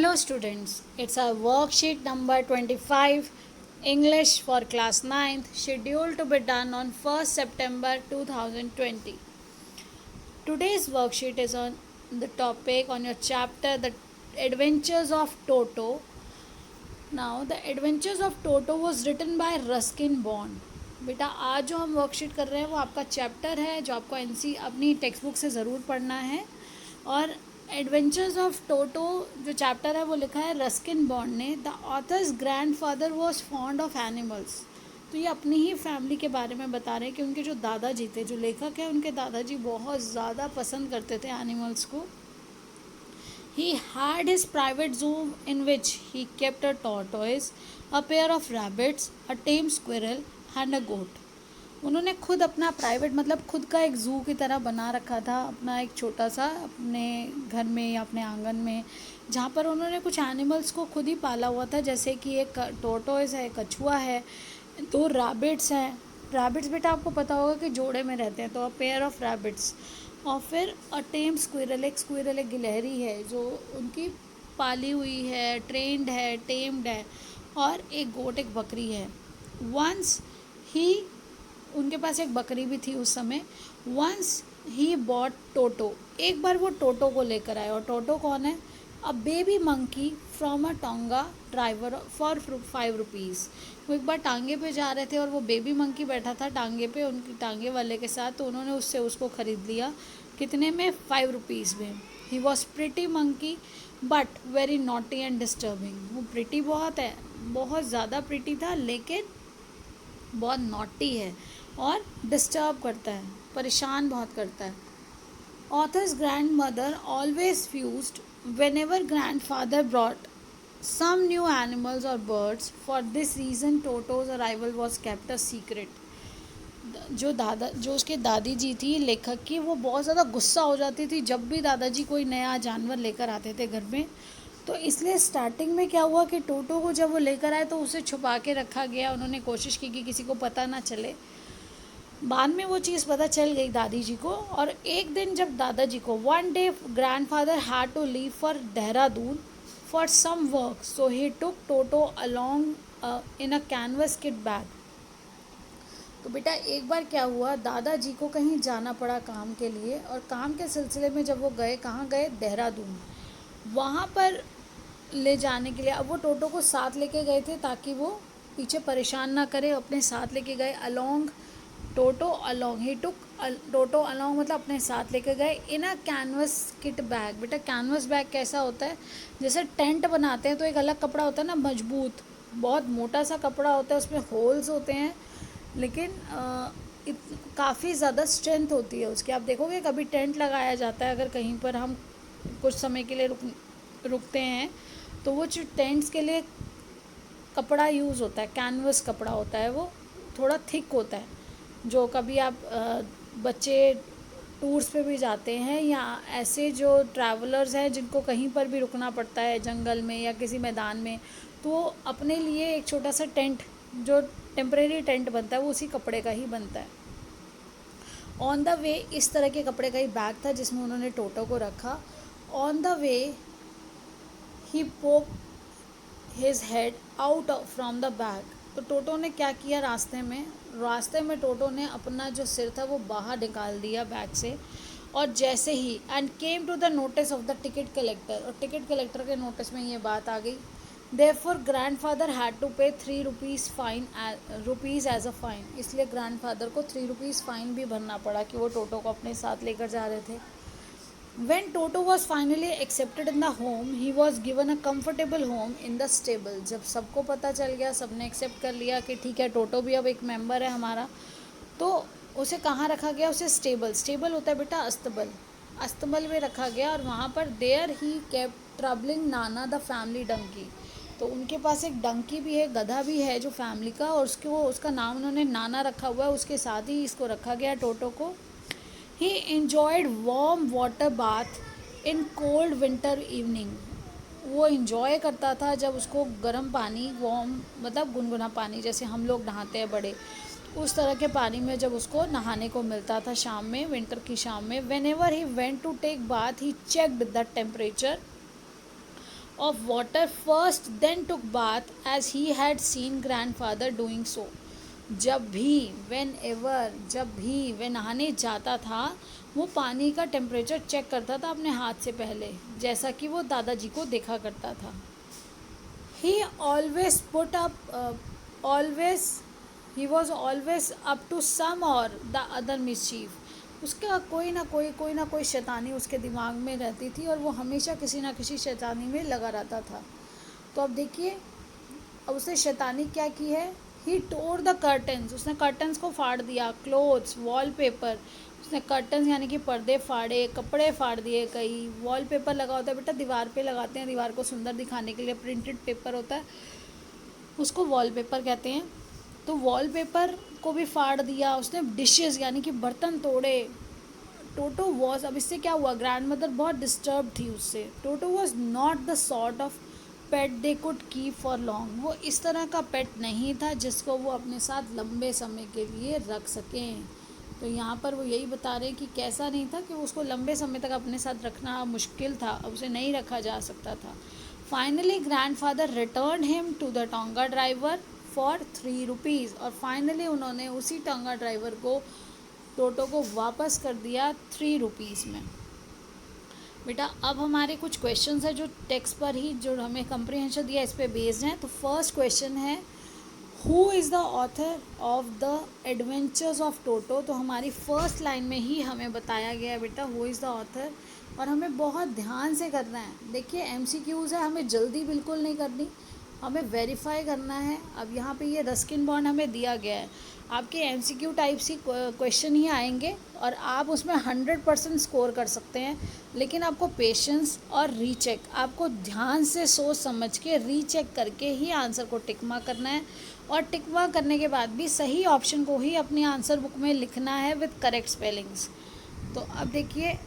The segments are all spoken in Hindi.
Hello students, it's our worksheet number 25, English for class 9th, scheduled to be done on 1st September 2020. Today's worksheet is on the topic on your chapter The Adventures of Toto. Now the Adventures of Toto was written by Ruskin Bond. बेटा आज जो हम वर्कशीट कर रहे हैं वो आपका चैप्टर है जो आपको अपनी टेक्स्ट बुक से ज़रूर पढ़ना है। और एडवेंचर्स ऑफ टोटो जो चैप्टर है वो लिखा है रस्किन बॉन्ड ने। The author's grandfather was fond of animals. तो ये अपनी ही फैमिली के बारे में बता रहे हैं कि उनके जो दादाजी थे, जो लेखक है, उनके दादाजी बहुत ज़्यादा पसंद करते थे एनिमल्स को। He had his private zoo in which he kept a tortoise, a pair of rabbits, a tame squirrel and a goat. उन्होंने खुद अपना प्राइवेट मतलब खुद का एक ज़ू की तरह बना रखा था, अपना एक छोटा सा अपने घर में या अपने आंगन में, जहाँ पर उन्होंने कुछ एनिमल्स को खुद ही पाला हुआ था, जैसे कि एक टोर्टोइस है, कछुआ है, 2 रैबिट्स हैं। रैबिट्स बेटा आपको पता होगा कि जोड़े में रहते हैं, तो अ पेयर ऑफ रैबिट्स। और फिर अ टेम स्क्विरल, एक स्क्विरल, एक गिलहरी है जो उनकी पाली हुई है, ट्रेंड है, टेम्ड है। और एक गोट, एक बकरी है। वंस ही, उनके पास एक बकरी भी थी उस समय। वंस ही बॉट टोटो, एक बार वो टोटो को लेकर आए। और टोटो कौन है? A baby monkey from a tonga driver for 5 rupees. वो एक बार टांगे पे जा रहे थे और वो बेबी मंकी बैठा था टांगे पे, उनकी टांगे वाले के साथ, तो उन्होंने उससे उसको ख़रीद लिया। कितने में? 5 रुपीज़ में। He was pretty monkey but very naughty and disturbing. वो प्रिटी बहुत है, बहुत ज़्यादा प्रिटी था, लेकिन बहुत नॉटी है और डिस्टर्ब करता है, परेशान बहुत करता है। Authors grand mother always fused whenever grandfather brought some new animals or birds. For this reason Toto's arrival was kept a secret. जो उसके दादी जी थी लेखक की, वो बहुत ज़्यादा गुस्सा हो जाती थी जब भी दादाजी कोई नया जानवर लेकर आते थे घर में। तो इसलिए स्टार्टिंग में क्या हुआ कि टोटो को जब वो लेकर आए तो उसे छुपा के रखा गया। उन्होंने कोशिश की कि किसी को पता ना चले। बाद में वो चीज़ पता चल गई दादी जी को। और एक दिन जब दादाजी को, one day grandfather had to leave for Dehradun for some work, so he took Toto along in a canvas kit bag. तो बेटा एक बार क्या हुआ, दादाजी को कहीं जाना पड़ा काम के लिए, और काम के सिलसिले में जब वो गए, कहाँ गए? देहरादून। वहाँ पर ले जाने के लिए अब वो टोटो को साथ लेके गए थे ताकि वो पीछे परेशान ना करे, अपने साथ लेके गए। अलोंग टोटो अलोंग, ही टुक टोटो अलोंग मतलब अपने साथ लेके गए। इन अ कैनवस किट बैग। बेटा कैनवस बैग कैसा होता है? जैसे टेंट बनाते हैं तो एक अलग कपड़ा होता है ना, मजबूत, बहुत मोटा सा कपड़ा होता है, उसमें होल्स होते हैं, लेकिन काफ़ी ज़्यादा स्ट्रेंथ होती है उसकी। आप देखोगे कभी टेंट लगाया जाता है, अगर कहीं पर हम कुछ समय के लिए रुकते हैं, तो वो जो टेंट्स के लिए कपड़ा यूज़ होता है, कैनवस कपड़ा होता है, वो थोड़ा थिक होता है। जो कभी आप बच्चे टूर्स पे भी जाते हैं, या ऐसे जो ट्रैवलर्स हैं जिनको कहीं पर भी रुकना पड़ता है, जंगल में या किसी मैदान में, तो वो अपने लिए एक छोटा सा टेंट, जो टेम्परेरी टेंट बनता है, वो उसी कपड़े का ही बनता है। ऑन द वे इस तरह के कपड़े का ही बैग था जिसमें उन्होंने टोटो को रखा। ऑन द वे ही पोक his head out from the bag. तो टोटो ने क्या किया, रास्ते में टोटो ने अपना जो सिर था वो बाहर निकाल दिया बैग से। और जैसे ही and came to the notice of the ticket collector, और टिकट कलेक्टर के नोटिस में ये बात आ गई। देयरफॉर ग्रैंडफादर हैड टू पे 3 रुपीज़ एज अ फाइन। इसलिए ग्रैंडफादर को 3 रुपीज़ फाइन भी भरना पड़ा कि वो टोटो को अपने साथ लेकर जा रहे थे। When Toto was finally accepted in the home, he was given a comfortable home in the stable. जब सबको पता चल गया, सबने एक्सेप्ट कर लिया कि ठीक है टोटो भी अब एक मेंबर है हमारा, तो उसे कहाँ रखा गया? उसे स्टेबल होता है बेटा अस्तबल में रखा गया। और वहाँ पर there he kept troubling Nana the family Dunki. तो उनके पास एक डंकी भी है, गधा भी है जो फैमिली का, और उसका नाम उन्होंने नाना रखा हुआ है। उसके साथ ही इसको रखा गया टोटो को। He enjoyed warm water bath in cold winter evening. वो इन्जॉय करता था जब उसको गर्म पानी, वार्म मतलब गुनगुना पानी, जैसे हम लोग नहाते हैं बड़े, उस तरह के पानी में जब उसको नहाने को मिलता था शाम में, विंटर की शाम में। Whenever he went to take bath, he checked the temperature of water first, then took bath as he had seen grandfather doing so. जब भी, वेन एवर, जब भी वह नहाने जाता था वो पानी का टेम्परेचर चेक करता था अपने हाथ से पहले, जैसा कि वो दादाजी को देखा करता था. He always put up, always, he was always up to some or the other mischief. उसका कोई ना कोई शैतानी उसके दिमाग में रहती थी और वो हमेशा किसी ना किसी शैतानी में लगा रहता था. तो अब देखिए, अब उसने शैतानी क्या की है. ही टोर द कर्टन्स, उसने कर्टन्स को फाड़ दिया. क्लोथ्स, वॉलपेपर, उसने कर्टन्स यानी कि पर्दे फाड़े, कपड़े फाड़ दिए. कई वॉलपेपर लगा होता है बेटा, दीवार पे लगाते हैं, दीवार को सुंदर दिखाने के लिए. प्रिंटेड पेपर होता है, उसको वॉलपेपर कहते हैं. तो वॉलपेपर को भी फाड़ दिया उसने. डिशेस यानी कि बर्तन तोड़े. टोटो वॉज, अब इससे क्या हुआ, ग्रैंड मदर बहुत डिस्टर्ब थी उससे. Toto was not the sort of pet they could keep for long. वो इस तरह का पेट नहीं था जिसको वो अपने साथ लंबे समय के लिए रख सकें. तो यहाँ पर वो यही बता रहे हैं कि कैसा नहीं था, कि उसको लंबे समय तक अपने साथ रखना मुश्किल था, उसे नहीं रखा जा सकता था. Finally grandfather return him to the tonga driver for 3 rupees. और फाइनली उन्होंने उसी टोंगा ड्राइवर को, टोटो को वापस कर दिया 3 रुपीज़ में. बेटा अब हमारे कुछ क्वेश्चंस है जो टेक्स्ट पर ही, जो हमें कंप्रीहेंशन दिया इस पे बेस्ड हैं. तो फर्स्ट क्वेश्चन है, who is the author of the adventures of Toto. तो हमारी फर्स्ट लाइन में ही हमें बताया गया है बेटा हु इज़ द ऑथर, और हमें बहुत ध्यान से करना है. देखिए एमसीक्यूज़ है, हमें जल्दी बिल्कुल नहीं करनी, हमें वेरीफाई करना है. अब यहाँ पे ये रस्किन बॉन्ड हमें दिया गया है, आपके एमसीक्यू टाइप्स ही क्वेश्चन ही आएंगे और आप उसमें 100% स्कोर कर सकते हैं. लेकिन आपको पेशेंस और रीचेक, आपको ध्यान से सोच समझ के रीचेक करके ही आंसर को टिक मार्क करना है. और टिक मार्क करने के बाद भी सही ऑप्शन को ही अपनी आंसर बुक में लिखना है विद करेक्ट स्पेलिंग्स. तो अब देखिए,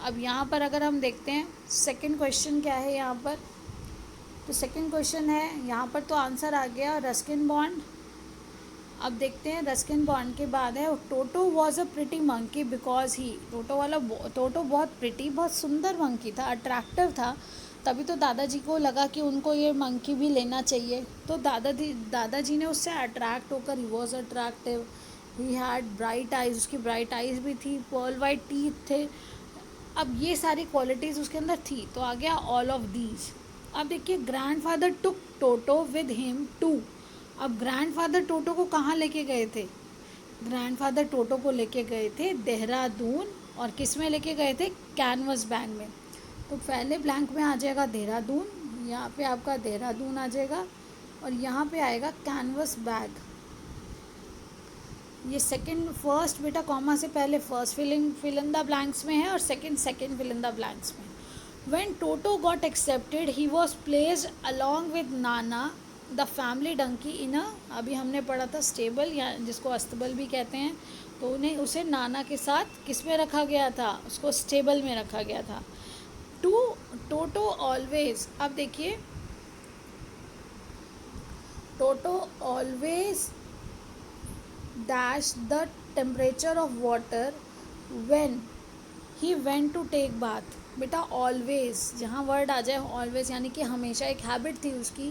अब यहाँ पर अगर हम देखते हैं सेकंड क्वेश्चन क्या है यहाँ पर. तो सेकंड क्वेश्चन है यहाँ पर, तो आंसर आ गया रस्किन बॉन्ड. अब देखते हैं रस्किन बॉन्ड के बाद है, Toto was a pretty monkey because he. Toto बहुत प्रिटी, बहुत सुंदर मंकी था, अट्रैक्टिव था. तभी तो दादाजी को लगा कि उनको ये मंकी भी लेना चाहिए. तो दादाजी ने उससे अट्रैक्ट होकर, he was attractive, he had bright eyes, उसकी ब्राइट आइज भी थी, पर्ल वाइट टीथ थे. अब ये सारी क्वालिटीज़ उसके अंदर थी. तो आ गया ऑल ऑफ दीज. अब देखिए, grandfather took Toto with him too. अब ग्रैंडफादर टोटो को कहाँ लेके गए थे. ग्रैंडफादर टोटो को लेके गए थे देहरादून. और किस में लेके गए थे, कैनवस बैग में. तो पहले ब्लैंक में आ जाएगा देहरादून, यहाँ पे आपका देहरादून आ जाएगा, और यहाँ पे आएगा कैनवस बैग. ये सेकंड, फर्स्ट बेटा कॉमा से पहले first fill in the blanks में है, और second fill in the blanks में. When Toto got accepted, he was placed along with Nana, the family donkey in a, अभी हमने पढ़ा था स्टेबल, या जिसको अस्तबल भी कहते हैं. तो उन्हें, उसे नाना के साथ किस में रखा गया था, उसको स्टेबल में रखा गया था. टोटो ऑलवेज, अब देखिए, Toto always dash the temperature of water when he went to take bath. बेटा ऑलवेज, जहाँ वर्ड आ जाए ऑलवेज यानी कि हमेशा, एक हैबिट थी उसकी.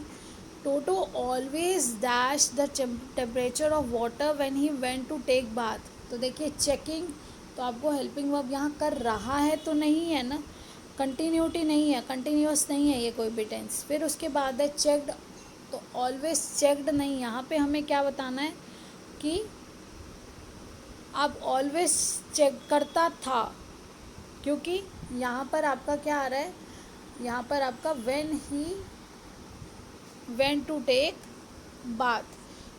Toto always dash the temperature of water when he went to take bath. तो देखिए चेकिंग, तो आपको हेल्पिंग वर्ब यहाँ कर रहा है तो नहीं है ना, कंटिन्यूटी नहीं है, कंटिन्यूस नहीं है ये कोई भी टेंस. फिर उसके बाद है चेक्ड, तो ऑलवेज चेक्ड नहीं. यहाँ पे हमें क्या बताना है कि आप ऑलवेज चेक करता था, क्योंकि यहाँ पर आपका क्या आ रहा है, यहाँ पर आपका when he went to take bath.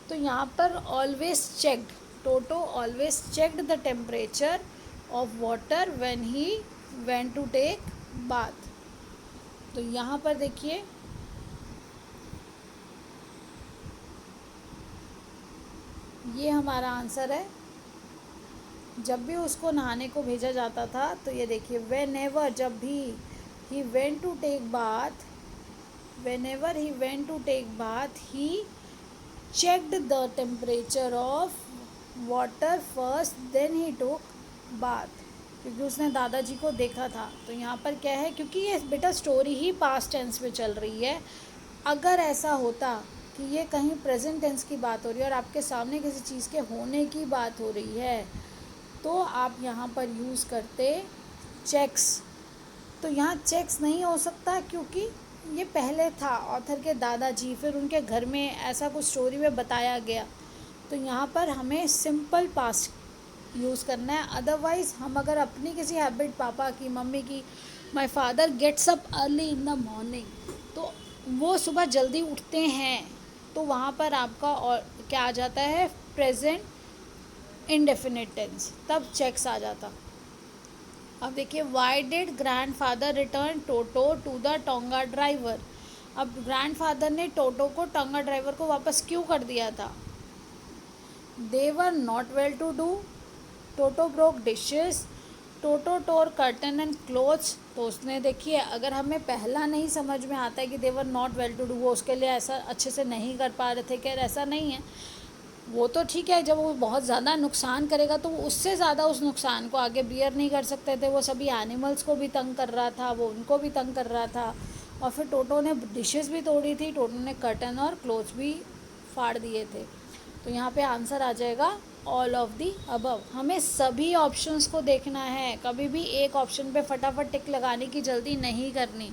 तो यहाँ पर always checked, Toto always checked the temperature of water when he went to take bath. तो यहाँ पर देखिए, ये हमारा आंसर है. जब भी उसको नहाने को भेजा जाता था, तो ये देखिए, वेन एवर, जब भी, he went to take bath, whenever he went to take bath, he checked the temperature of water first, then he took bath. क्योंकि उसने दादाजी को देखा था। तो यहाँ पर क्या है, क्योंकि ये बेटा स्टोरी ही पास्ट टेंस में चल रही है, अगर ऐसा होता कि ये कहीं प्रेजेंट टेंस की बात हो रही है और आपके सामने किसी चीज़ के होने की बात हो रही है, तो आप यहाँ पर यूज़ करते चेक्स। तो यहाँ चेक्स नहीं हो सकता क्योंकि ये पहले था ऑथर के दादाजी, फिर उनके घर में ऐसा कुछ स्टोरी में बताया गया। तो यहाँ पर हमें सिंपल पास्ट यूज़ करना है। अदरवाइज़ हम अगर अपनी किसी हैबिट, पापा की, मम्मी की, my father gets up early in the morning, तो वो सुबह जल्दी उठते हैं, तो वहाँ पर आपका और क्या आ जाता है, प्रेजेंट इंडेफिनिट टेंस, तब चेक्स आ जाता। अब देखिए, why did grandfather return Toto to the tonga driver. अब ग्रैंडफादर ने टोटो को टोंगा ड्राइवर को वापस क्यों कर दिया था? They were not well to do, Toto broke dishes, Toto tore curtain and clothes. तो उसने, देखिए अगर हमें पहला नहीं समझ में आता है कि they were not well to do, वो उसके लिए ऐसा अच्छे से नहीं कर पा रहे थे, खैर ऐसा नहीं है, वो तो ठीक है, जब वो बहुत ज़्यादा नुकसान करेगा तो उससे ज़्यादा उस नुकसान को आगे बियर नहीं कर सकते थे, वो सभी एनिमल्स को भी तंग कर रहा था, वो उनको भी तंग कर रहा था। और फिर टोटो ने डिशेस भी तोड़ी थी, टोटो ने कर्टन और क्लोथ्स भी फाड़ दिए थे। तो यहाँ पे आंसर आ जाएगा ऑल ऑफ दी अबव। हमें सभी ऑप्शंस को देखना है, कभी भी एक ऑप्शन पे फटाफट टिक लगाने की जल्दी नहीं करनी।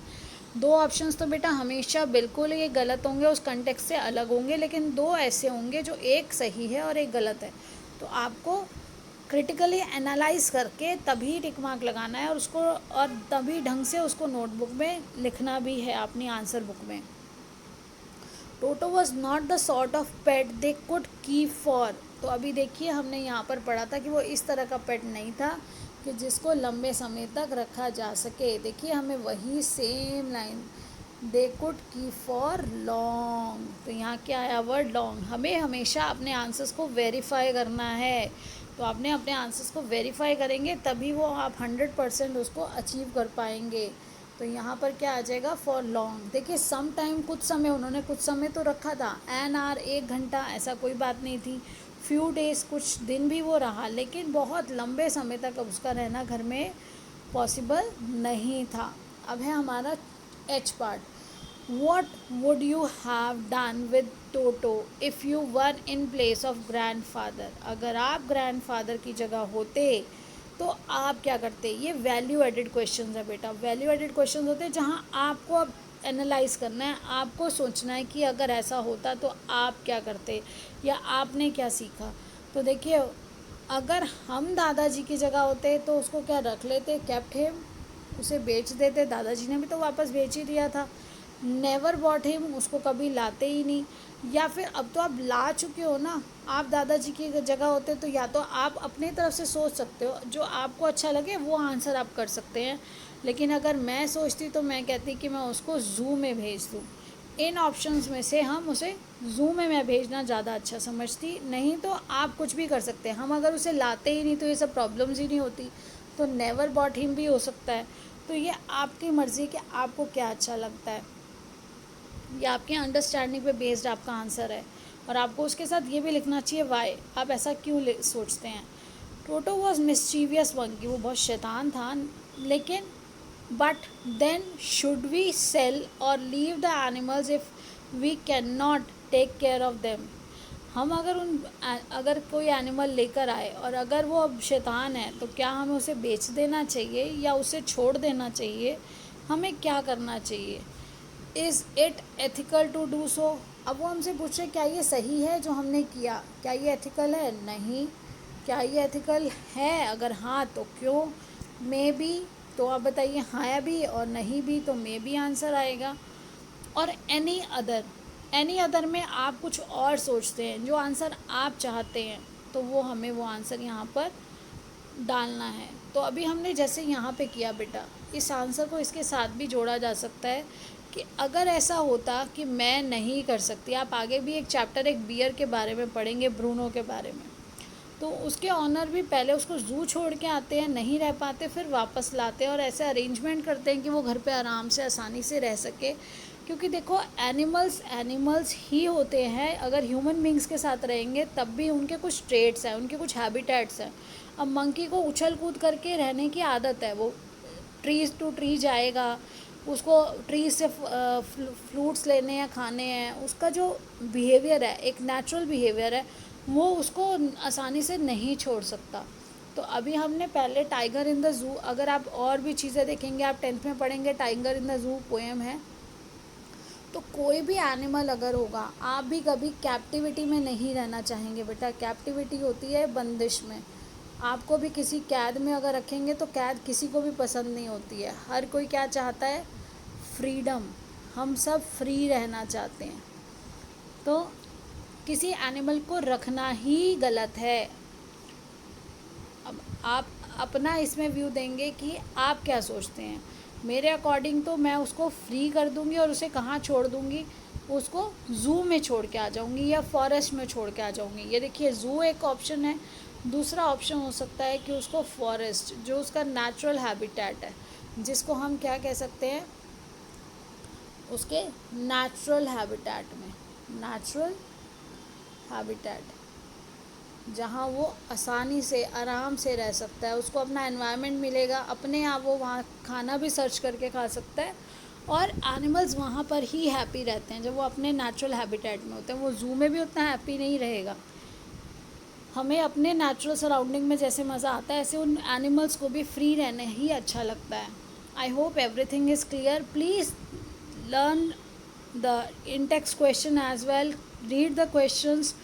दो ऑप्शंस तो बेटा हमेशा बिल्कुल ये गलत होंगे, उस कंटेक्स्ट से अलग होंगे, लेकिन दो ऐसे होंगे जो एक सही है और एक गलत है। तो आपको क्रिटिकली एनालाइज करके तभी टिक मार्क लगाना है और उसको, और तभी ढंग से उसको नोटबुक में लिखना भी है अपनी आंसर बुक में। Toto was not the sort of pet they could keep for. तो अभी देखिए, हमने यहाँ पर पढ़ा था कि वो इस तरह का पेट नहीं था कि जिसको लंबे समय तक रखा जा सके। देखिए हमें वही same line, they could keep for long, तो यहाँ क्या आया, वर्ड लॉन्ग। हमें हमेशा अपने आंसर्स को वेरीफाई करना है, तो आपने अपने आंसर्स को वेरीफाई करेंगे तभी वो आप 100% उसको अचीव कर पाएंगे। तो यहाँ पर क्या आ जाएगा, फॉर लॉन्ग। देखिए सम टाइम, कुछ समय, उन्होंने कुछ समय तो रखा था, एन आवर 1 घंटा, ऐसा कोई बात नहीं थी। फ्यू डेज़, कुछ दिन भी वो रहा, लेकिन बहुत लंबे समय तक अब उसका रहना घर में पॉसिबल नहीं था। अब है हमारा H part, what would you have done with toto if you were in place of grandfather. अगर आप ग्रैंडफादर की जगह होते तो आप क्या करते। ये वैल्यू एडेड क्वेश्चन है बेटा, वैल्यू एडेड क्वेश्चन होते हैं जहाँ आपको अब एनालाइज करना है, आपको सोचना है कि अगर ऐसा होता तो आप क्या करते या आपने क्या सीखा। तो देखिए, अगर हम दादाजी की जगह होते तो उसको क्या रख लेते, केप्ट हिम, उसे बेच देते, दादाजी ने भी तो वापस बेच ही दिया था। नेवर बॉट हिम, उसको कभी लाते ही नहीं। या फिर अब तो आप ला चुके हो ना, आप दादाजी की जगह होते तो या तो आप अपनी तरफ से सोच सकते हो, जो आपको अच्छा लगे वो आंसर आप कर सकते हैं। लेकिन अगर मैं सोचती तो मैं कहती कि मैं उसको ज़ू में भेज दूँ। इन ऑप्शंस में से हम उसे ज़ू में मैं भेजना ज़्यादा अच्छा समझती। नहीं तो आप कुछ भी कर सकते हैं, हम अगर उसे लाते ही नहीं तो ये सब प्रॉब्लम्स ही नहीं होती। तो नेवर बॉट हिम भी हो सकता है। तो ये आपकी मर्ज़ी कि आपको क्या अच्छा लगता है, ये आपके अंडरस्टैंडिंग पे बेस्ड आपका आंसर है। और आपको उसके साथ ये भी लिखना चाहिए वाई, आप ऐसा क्यों सोचते हैं। टोटो वॉज मिस्चीवियस मंकी, वो बहुत शैतान था, लेकिन but then should we sell or leave the animals if we can not take care of them. हम अगर कोई एनिमल लेकर आए और अगर वो अब शैतान है तो क्या हमें उसे बेच देना चाहिए या उसे छोड़ देना चाहिए, हमें क्या करना चाहिए। Is it ethical to do so. अब वो हमसे पूछे क्या ये सही है जो हमने किया, क्या ये एथिकल है, नहीं। क्या ये एथिकल है, अगर हाँ तो क्यों। मे बी, तो आप बताइए हाँ या भी, और नहीं भी तो मे बी आंसर आएगा। और एनी अदर में आप कुछ और सोचते हैं, जो आंसर आप चाहते हैं, तो वो हमें वो आंसर यहाँ पर डालना है। तो अभी हमने जैसे यहाँ पे किया बेटा, इस आंसर को इसके साथ भी जोड़ा जा सकता है कि अगर ऐसा होता कि मैं नहीं कर सकती। आप आगे भी एक चैप्टर, एक बियर के बारे में पढ़ेंगे, ब्रूनो के बारे में, तो उसके ऑनर भी पहले उसको ज़ू छोड़ के आते हैं, नहीं रह पाते, फिर वापस लाते हैं और ऐसे अरेंजमेंट करते हैं कि वो घर पे आराम से आसानी से रह सके। क्योंकि देखो एनिमल्स ही होते हैं, अगर ह्यूमन बींग्स के साथ रहेंगे तब भी उनके कुछ ट्रेट्स हैं, उनके कुछ हैबिटेट्स हैं। अब मंकी को उछल कूद करके रहने की आदत है, वो ट्रीज टू ट्री जाएगा, उसको ट्री से फ्रूट्स लेने हैं, खाने हैं, उसका जो बिहेवियर है, एक नेचुरल बिहेवियर है, वो उसको आसानी से नहीं छोड़ सकता। तो अभी हमने पहले टाइगर इन द ज़ू, अगर आप और भी चीज़ें देखेंगे, आप 10th में पढ़ेंगे, tiger in the zoo poem है। तो कोई भी एनिमल अगर होगा, आप भी कभी कैप्टिविटी में नहीं रहना चाहेंगे बेटा। कैप्टिविटी होती है बंदिश में। आपको भी किसी कैद में अगर रखेंगे तो कैद किसी को भी पसंद नहीं होती है। हर कोई क्या चाहता है? फ्रीडम। हम सब फ्री रहना चाहते हैं। तो किसी एनिमल को रखना ही गलत है। अब आप अपना इसमें व्यू देंगे कि आप क्या सोचते हैं। मेरे अकॉर्डिंग तो मैं उसको फ्री कर दूंगी और उसे कहाँ छोड़ दूंगी? उसको ज़ू में छोड़ के आ जाऊंगी या फॉरेस्ट में छोड़ के आ जाऊंगी। ये देखिए, ज़ू एक ऑप्शन है। दूसरा ऑप्शन हो सकता है कि उसको फॉरेस्ट, जो उसका नेचुरल हैबिटेट है, जिसको हम क्या कह सकते हैं, उसके नेचुरल हैबिटेट में, नेचुरल हैबिटेट, जहाँ वो आसानी से आराम से रह सकता है, उसको अपना एनवायरनमेंट मिलेगा, अपने आप वो वहाँ खाना भी सर्च करके खा सकता है। और एनिमल्स वहाँ पर ही हैप्पी रहते हैं जब वो अपने नेचुरल हैबिटेट में होते हैं। वो ज़ू में भी उतना हैप्पी नहीं रहेगा। हमें अपने नेचुरल सराउंडिंग में जैसे मज़ा आता है, ऐसे उन एनिमल्स को भी फ्री रहने ही अच्छा लगता है। I hope everything is clear. Please learn the in text question as well, read the questions,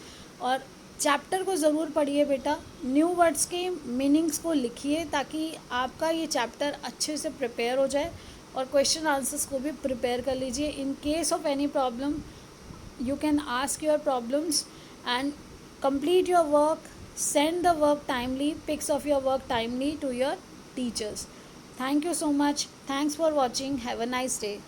और चैप्टर को ज़रूर पढ़िए बेटा। न्यू वर्ड्स के मीनिंग्स को लिखिए ताकि आपका ये चैप्टर अच्छे से प्रिपेयर हो जाए, और क्वेश्चन आंसर्स को भी प्रिपेयर कर लीजिए। In case of any problem, you can ask your problems and complete your work. Send the work timely, pics of your work timely to your teachers. Thank you so much. Thanks for watching. Have a nice day.